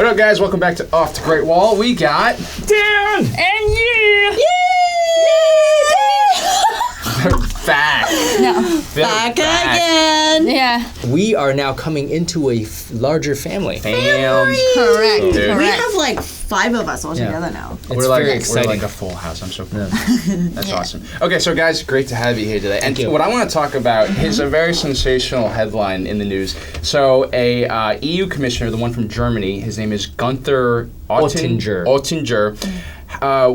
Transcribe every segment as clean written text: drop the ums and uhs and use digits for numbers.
What up, guys? Welcome back to Off the Great Wall. We got Dan and you. back. No. Back again. Yeah. We are now coming into a larger family. Family. Correct. Dude. Correct. We have like 5 of us all together now. It's We're like, very exciting. We're like a full house. I'm so proud. That's awesome. Okay, so guys, great to have you here today. And what I want to talk about is a very sensational headline in the news. So a EU commissioner, the one from Germany, his name is Gunther Oettinger,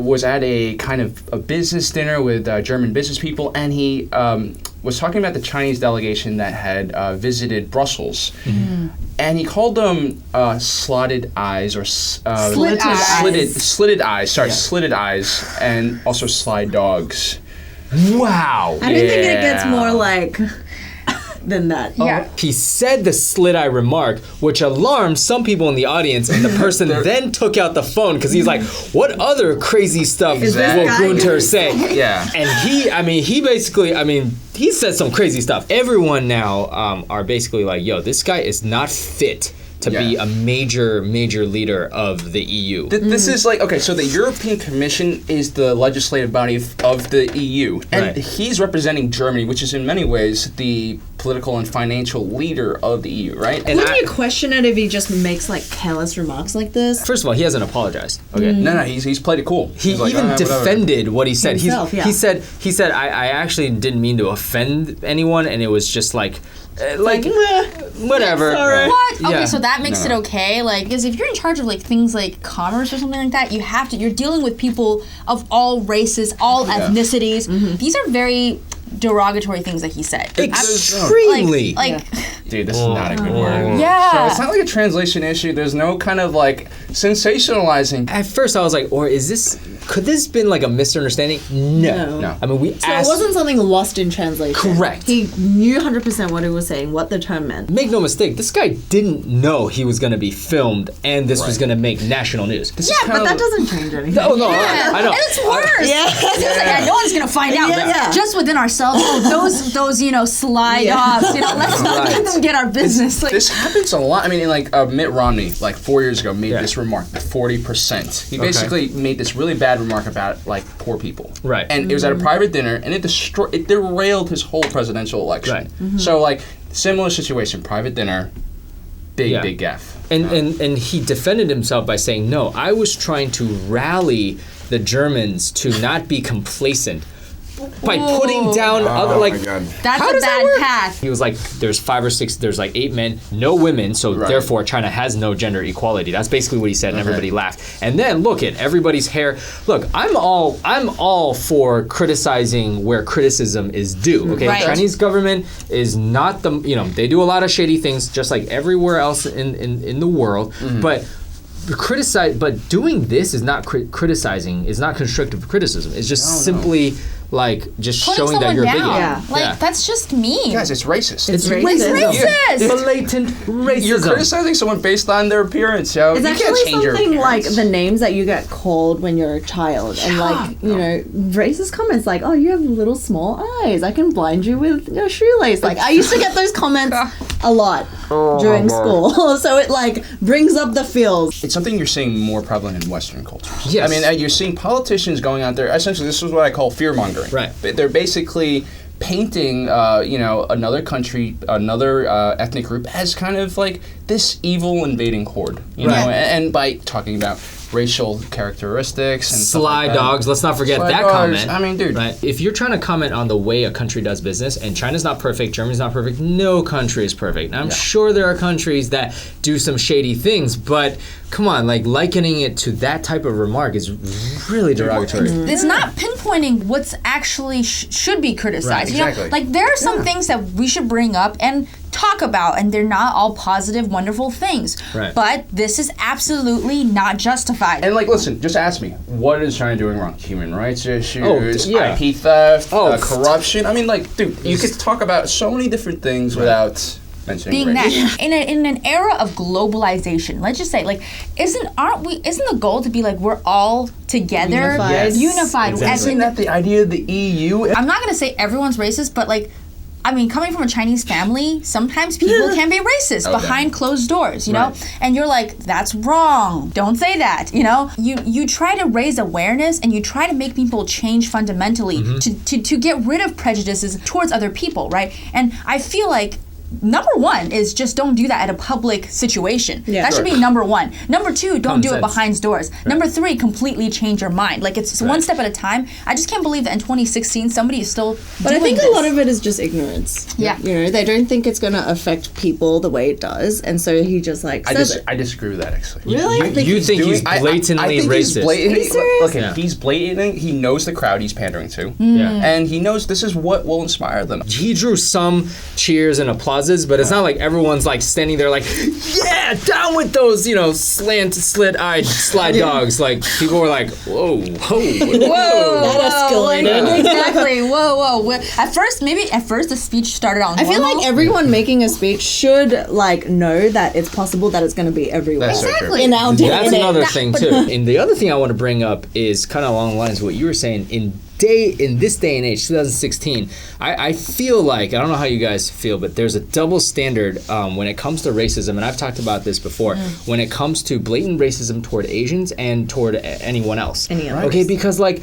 was at a kind of a business dinner with German business people, and he was talking about the Chinese delegation that had visited Brussels. Mm-hmm. And he called them slotted eyes or slitted eyes, and also sly dogs. Wow. I don't think it gets more like than that. Yeah. He said the slit eye remark, which alarmed some people in the audience, and the person then took out the phone because he's like, what other crazy stuff will Gunther say? Yeah. And he said some crazy stuff. Everyone now are basically like, yo, this guy is not fit to be a major leader of the EU. This is like, okay, so the European Commission is the legislative body of the EU, and he's representing Germany, which is in many ways the political and financial leader of the EU, right? And Wouldn't you question it if he just makes like careless remarks like this? First of all, he hasn't apologized. Okay. No, he's played it cool. He like, even defended what he said. Himself, He said, I actually didn't mean to offend anyone, and it was just like whatever. Sorry. What? Yeah. Okay, so that makes it okay. Like, because if you're in charge of like things like commerce or something like that, you're dealing with people of all races, all ethnicities. Mm-hmm. These are very derogatory things that he said. Extremely. Dude, this is not a good word. Yeah. So it's not like a translation issue. There's no kind of like sensationalizing. At first, I was like, could this been like a misunderstanding? No. I mean, So it wasn't something lost in translation. Correct. He knew 100% what he was saying, what the term meant. Make no mistake, this guy didn't know he was going to be filmed and this was going to make national news. But that doesn't change anything. No, Yeah. I know. And it's worse. Yeah. No one's gonna find out. Yeah. Just within ourselves. Oh, those sly dogs. Let's not let them get our business. This happens a lot. I mean, like Mitt Romney, like 4 years ago, made this remark, the 40%. He basically made this really bad remark about like poor people. Right. And it was at a private dinner, and it derailed his whole presidential election. Right. Mm-hmm. So like similar situation, private dinner, big gaffe. And he defended himself by saying, no, I was trying to rally the Germans to not be complacent by putting down other, like, that's how a does that bad work? path. He was like, there's 5 or 6, there's like 8 men, no women, so therefore China has no gender equality. That's basically what he said, and everybody laughed. And then look at everybody's hair. Look, I'm all for criticizing where criticism is due. Okay, Right. the Chinese government is not they do a lot of shady things, just like everywhere else in the world, but doing this is not criticizing, is not constructive criticism. It's just simply like just Putting showing that someone you're down. bigoted. That's just mean. Guys, it's racist. It's racist. It's blatant racism. You're criticizing someone based on their appearance, yo. It's You actually can't change your something like appearance. the names that you get called when you're a child. And like, racist comments like, oh, you have little small eyes. I can blind you with your shoelace. Like, I used to get those comments a lot during school. So it like brings up the feels. It's something you're seeing more prevalent in Western cultures. Yes. I mean, you're seeing politicians going out there. Essentially, this is what I call fear-mongering. Right. They're basically painting, another country, another ethnic group as kind of like this evil invading horde. You know, and by talking about racial characteristics and stuff sly like that. dogs. Let's not forget Sly that dogs. comment. I mean, dude. Right? If you're trying to comment on the way a country does business, and China's not perfect, Germany's not perfect, no country is perfect. Now, I'm sure there are countries that do some shady things, but come on, like likening it to that type of remark is really derogatory. It's not pinpointing what's actually should be criticized. Right, exactly. Like there are some things that we should bring up and talk about, and they're not all positive, wonderful things. Right. But this is absolutely not justified. And like, listen, just ask me, what is China doing wrong? Human rights issues, yeah. IP theft, Oh, corruption. I mean, like, dude, you could talk about so many different things without mentioning being race. that in an era of globalization, let's just say, like, isn't the goal to be like we're all together, Unified. unified? Isn't that the idea of the EU? I'm not gonna say everyone's racist, but like, I mean, coming from a Chinese family, sometimes people can be racist behind closed doors, you know? And you're like, that's wrong. Don't say that, you know? You try to raise awareness and you try to make people change fundamentally to get rid of prejudices towards other people, right? And I feel like number one is just don't do that at a public situation. That should be number one. Number two, don't do it behind doors. Number three, completely change your mind. Like, it's one step at a time. I just can't believe that in 2016 somebody is still But I think a lot of it is just ignorance. Yeah. You know, they don't think it's going to affect people the way it does, and so he just like says it. I disagree with that, actually. Really? You think he's blatantly racist? He's blatant. He knows the crowd he's pandering to. And he knows this is what will inspire them. He drew some cheers and applauses, but it's not like everyone's like standing there like, yeah, down with those, you know, slit-eyed sly dogs. Like, people were like, whoa. That escalated. Exactly. Whoa. At first the speech started on I feel like everyone making a speech should like know that it's possible that it's going to be everywhere. That's so true. In our day. That's another thing too. And the other thing I want to bring up is kind of along the lines of what you were saying. In this day and age, 2016, I feel like, I don't know how you guys feel, but there's a double standard when it comes to racism, and I've talked about this before, when it comes to blatant racism toward Asians and toward anyone else. Okay, because like,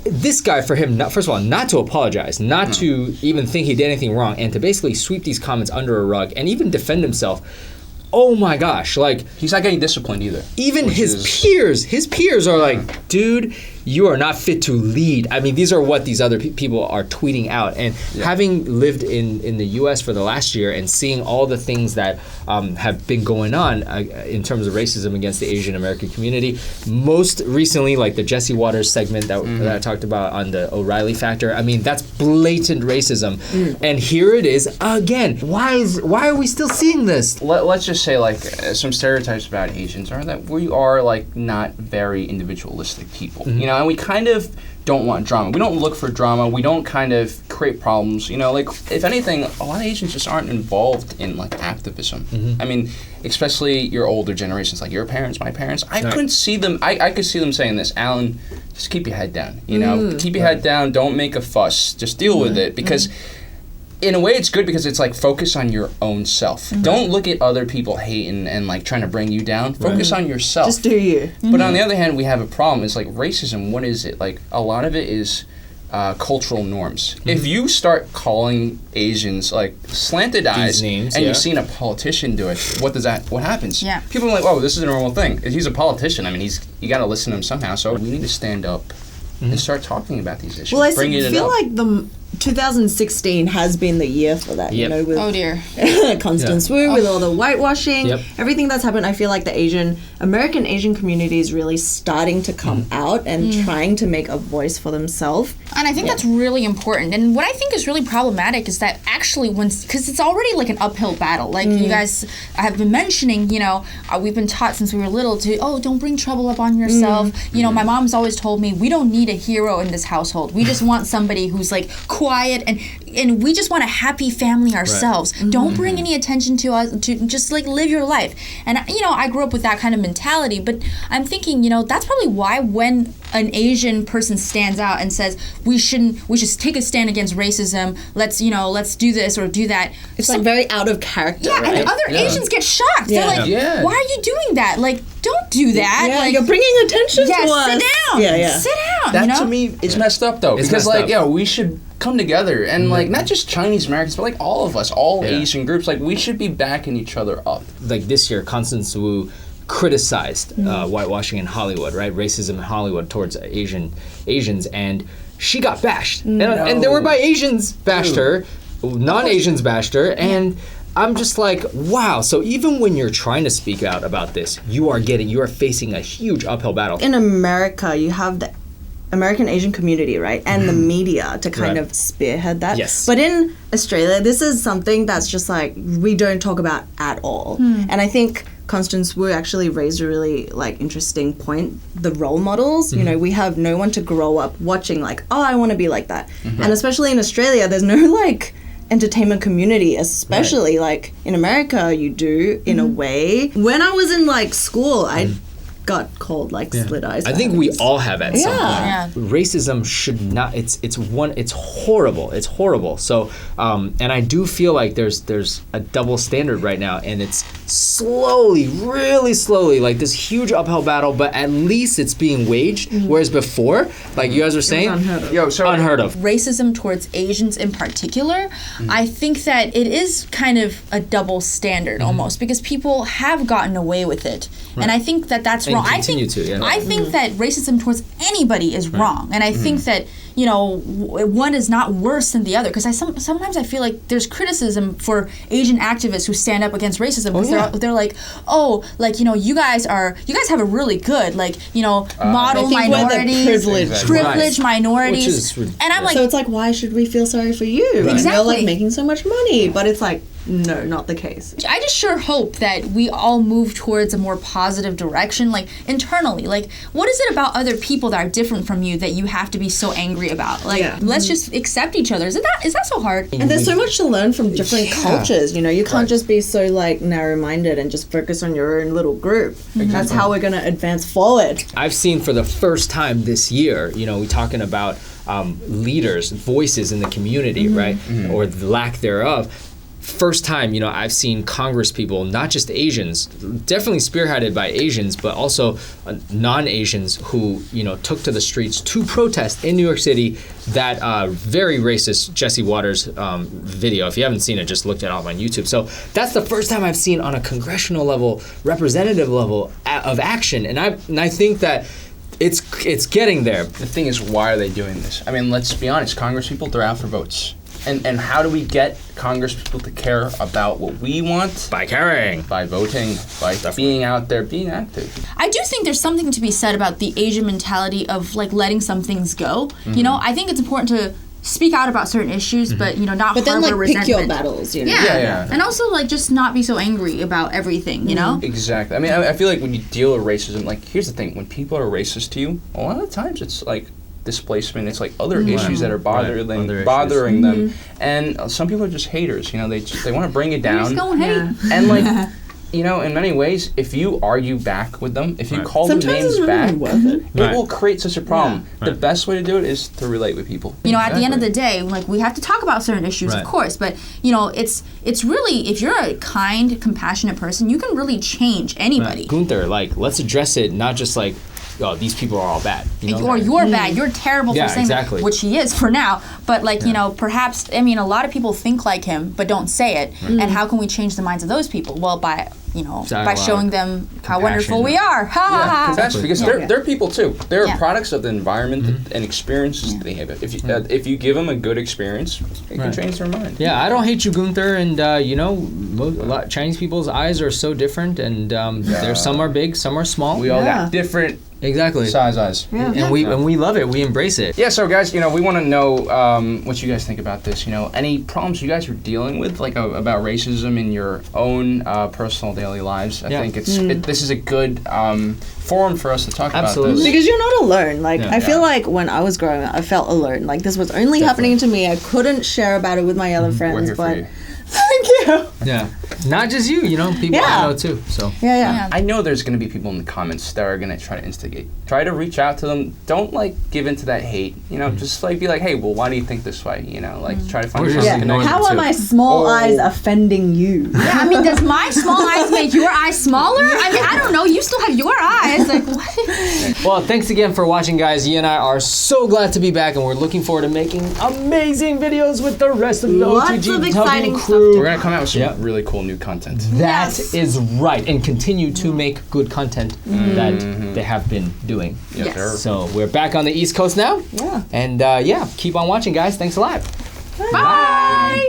this guy, for him, first of all, not to apologize, not to even think he did anything wrong, and to basically sweep these comments under a rug and even defend himself. Oh my gosh, like, he's not getting disciplined either. Even his peers are like, dude, you are not fit to lead. I mean, these are what these other people are tweeting out. And having lived in the U.S. for the last year and seeing all the things that have been going on in terms of racism against the Asian American community, most recently, like the Jesse Waters segment that I talked about on the O'Reilly factor, I mean, that's blatant racism. And here it is again. Why are we still seeing this? Let's just say, like, some stereotypes about Asians are that we are, like, not very individualistic people, you know, and we kind of don't want drama. We don't look for drama. We don't kind of create problems, you know, like, if anything, a lot of Asians just aren't involved in, like, activism. I mean, especially your older generations, like your parents, my parents, I couldn't see them, I could see them saying this, Alan, just keep your head down, you know, keep your head down, don't make a fuss, just deal with it, because in a way, it's good because it's like focus on your own self. Don't look at other people hating and like trying to bring you down. Focus on yourself. Just do you. But on the other hand, we have a problem. It's like racism. What is it? Like a lot of it is cultural norms. If you start calling Asians like slanted eyes names, and you've seen a politician do it, what happens? People are like, oh, this is a normal thing. He's a politician. I mean, you got to listen to him somehow. So we need to stand up and start talking about these issues. Well, I feel like the 2016 has been the year for that, you know, with Constance Wu, with all the whitewashing, everything that's happened. I feel like the American Asian community is really starting to come out and trying to make a voice for themselves. And I think that's really important. And what I think is really problematic is that actually because it's already like an uphill battle. Like you guys have been mentioning, you know, we've been taught since we were little to, don't bring trouble up on yourself. You know, my mom's always told me, we don't need a hero in this household. We just want somebody who's like quiet and we just want a happy family ourselves. Don't bring any attention to us, to just like live your life. And you know, I grew up with that kind of mentality, but I'm thinking, you know, that's probably why when an Asian person stands out and says we should take a stand against racism, let's do this or do that, it's like very out of character. Yeah, and other Asians get shocked. They're like, why are you doing that? Like, don't do that. Yeah, like, you're bringing attention to us. Sit down. Sit down. That, you know? to me, is messed up though. Because like, we should come together and like not just Chinese Americans, but like all of us, all Asian groups, like we should be backing each other up. Like this year, Constance Wu criticized whitewashing in Hollywood, right? Racism in Hollywood towards Asians, and she got bashed. And there were by Asians bashed her, non-Asians bashed her, and I'm just like, wow. So even when you're trying to speak out about this, you are facing a huge uphill battle. In America, you have the American Asian community, right? And the media to kind of spearhead that. Yes. But in Australia, this is something that's just like we don't talk about at all. And I think Constance Wu actually raised a really like interesting point. The role models, you know, we have no one to grow up watching like, oh, I want to be like that. And especially in Australia, there's no like entertainment community, especially like in America you do in a way. When I was in like school, I got called like slit eyes. I think we all have at some point. Yeah. Racism should not. It's horrible. It's horrible. So, and I do feel like there's a double standard right now, and it's slowly, really slowly, like this huge uphill battle. But at least it's being waged. Whereas before, like you guys were saying, unheard of. Racism towards Asians in particular, I think that it is kind of a double standard almost, because people have gotten away with it, and I think that that's wrong. I think that racism towards anybody is wrong, and I think that one is not worse than the other, because sometimes I feel like there's criticism for Asian activists who stand up against racism, because they're like, you guys have a really good model minority, privileged minorities, and I'm like, so it's like, why should we feel sorry for you? Exactly. You're like making so much money, but it's like, no, not the case. I just sure hope that we all move towards a more positive direction, like internally. Like, what is it about other people that are different from you that you have to be so angry about? Like, let's just accept each other. Is that so hard? And there's so much to learn from different cultures. You can't just be so like narrow-minded and just focus on your own little group. That's how we're going to advance forward. I've seen for the first time this year, we're talking about leaders, voices in the community, right? Or the lack thereof. First time, I've seen Congress people, not just Asians, definitely spearheaded by Asians, but also non-Asians who, took to the streets to protest in New York City that very racist Jesse Waters video. If you haven't seen it, just look it up on YouTube. So that's the first time I've seen on a congressional level, representative level of action. And I think that it's getting there. The thing is, why are they doing this? I mean, let's be honest. Congress people, they're out for votes. And how do we get Congress people to care about what we want? By caring. By voting. By being out there, being active. I do think there's something to be said about the Asian mentality of like letting some things go. I think it's important to speak out about certain issues, but not but then harbor resentment. Pick your battles. Yeah. And also just not be so angry about everything. Exactly. I mean, I feel like when you deal with racism, like here's the thing: when people are racist to you, a lot of the times it's like displacement. It's like other issues that are bothering them, and some people are just haters. They want to bring it down. Just going hate. And like in many ways, if you argue back with them, if you call them names back, it will create such a problem. The best way to do it is to relate with people. At the end of the day, like we have to talk about certain issues, of course, but it's really, if you're a kind, compassionate person, you can really change anybody. Gunther, let's address it, not just like, oh, these people are all bad. Or you're bad. You're terrible for saying that, which he is for now. But perhaps, a lot of people think like him, but don't say it. And how can we change the minds of those people? Well, by showing them how wonderful we are. Because they're people too. They're products of the environment and experiences they have. If you give them a good experience, it can change their mind. Yeah, I don't hate you, Gunther. And a lot Chinese people's eyes are so different, and there's some are big, some are small. We all got different. Exactly. Size eyes. Yeah. And we love it. We embrace it. Yeah, so guys, we want to know what you guys think about this. Any problems you guys are dealing with, like about racism in your own personal daily lives. I think this is a good forum for us to talk about this. Because you're not alone. I feel like when I was growing up, I felt alone. Like this was only happening to me. I couldn't share about it with my other friends. We're here for you. Thank you. Yeah. Not just you, people I know too. So Yeah. I know there's going to be people in the comments that are going to try to instigate. Try to reach out to them. Don't give into that hate. Just be like, hey, well, why do you think this way? Try to find something. How are my small eyes offending you? Yeah, does my small eyes make your eyes smaller? I don't know. You still have your eyes. Like what? Well, thanks again for watching, guys. Yi and I are so glad to be back, and we're looking forward to making amazing videos with the rest of the OTGW crew. We're going to come out with some really cool new content. That is right, and continue to make good content that they have been doing. Yes. So we're back on the East Coast now. Yeah. And keep on watching, guys. Thanks a lot. Bye.